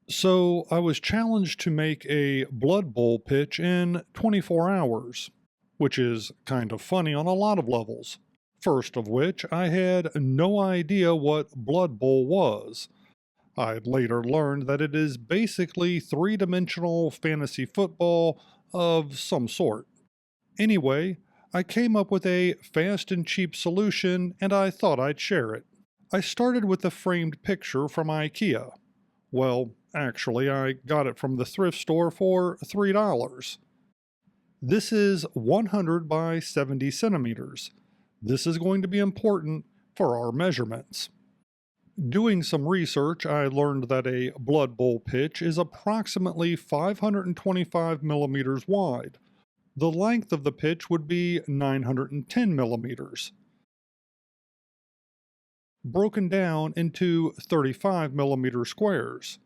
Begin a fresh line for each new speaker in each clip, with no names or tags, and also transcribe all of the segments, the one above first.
So I was challenged to make a Blood Bowl pitch in 24 hours, which is kind of funny on a lot of levels. First of which, I had no idea what Blood Bowl was. I'd later learned that it is basically three-dimensional fantasy football of some sort. Anyway, I came up with a fast and cheap solution and I thought I'd share it. I started with a framed picture from IKEA. Well, actually, I got it from the thrift store for $3. This is 100 by 70 centimeters. This is going to be important for our measurements. Doing some research, I learned that a Blood Bowl pitch is approximately 525 millimeters wide. The length of the pitch would be 910 millimeters, broken down into 35 millimeter squares.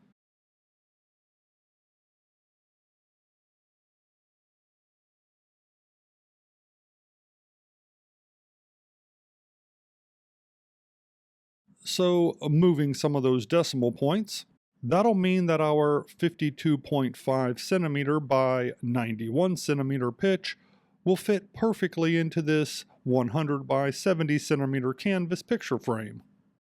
So, moving some of those decimal points, that'll mean that our 52.5 centimeter by 91 centimeter pitch will fit perfectly into this 100 by 70 centimeter canvas picture frame.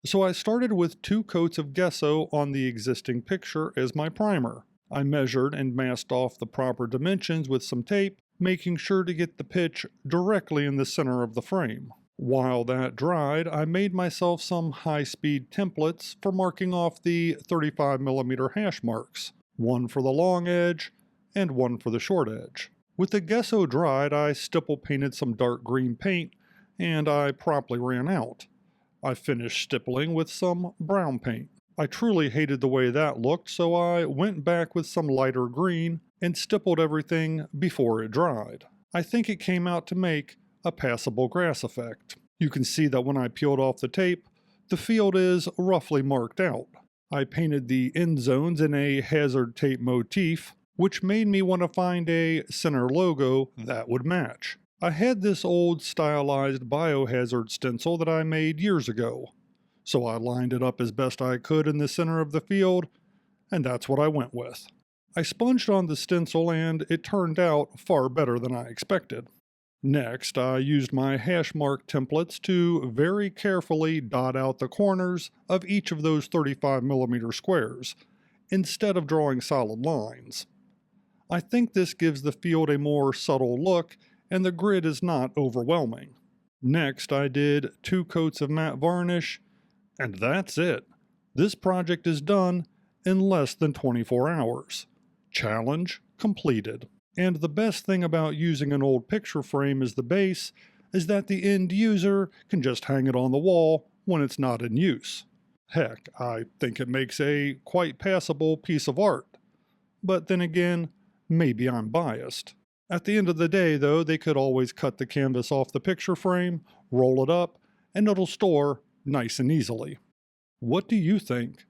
So I started with 2 coats of gesso on the existing picture as my primer. I measured and masked off the proper dimensions with some tape, making sure to get the pitch directly in the center of the frame. While that dried, I made myself some high-speed templates for marking off the 35mm hash marks, one for the long edge and one for the short edge. With the gesso dried, I stipple painted some dark green paint, and I promptly ran out. I finished stippling with some brown paint. I truly hated the way that looked, so I went back with some lighter green and stippled everything before it dried. I think it came out to make a passable grass effect. You can see that when I peeled off the tape, the field is roughly marked out. I painted the end zones in a hazard tape motif, which made me want to find a center logo that would match. I had this old stylized biohazard stencil that I made years ago, so I lined it up as best I could in the center of the field, and that's what I went with. I sponged on the stencil and it turned out far better than I expected. Next, I used my hash mark templates to very carefully dot out the corners of each of those 35mm squares, instead of drawing solid lines. I think this gives the field a more subtle look and the grid is not overwhelming. Next, I did 2 coats of matte varnish, and that's it. This project is done in less than 24 hours. Challenge completed. And the best thing about using an old picture frame as the base is that the end user can just hang it on the wall when it's not in use. Heck, I think it makes a quite passable piece of art. But then again, maybe I'm biased. At the end of the day, though, they could always cut the canvas off the picture frame, roll it up, and it'll store nice and easily. What do you think?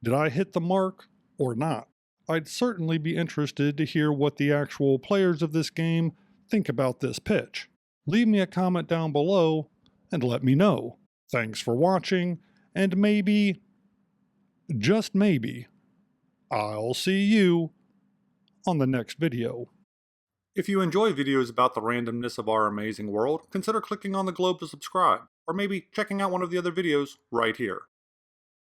Did I hit the mark or not? I'd certainly be interested to hear what the actual players of this game think about this pitch. Leave me a comment down below and let me know. Thanks for watching, and maybe, just maybe, I'll see you on the next video. If you enjoy videos about the randomness of our amazing world, consider clicking on the globe to subscribe, or maybe checking out one of the other videos right here.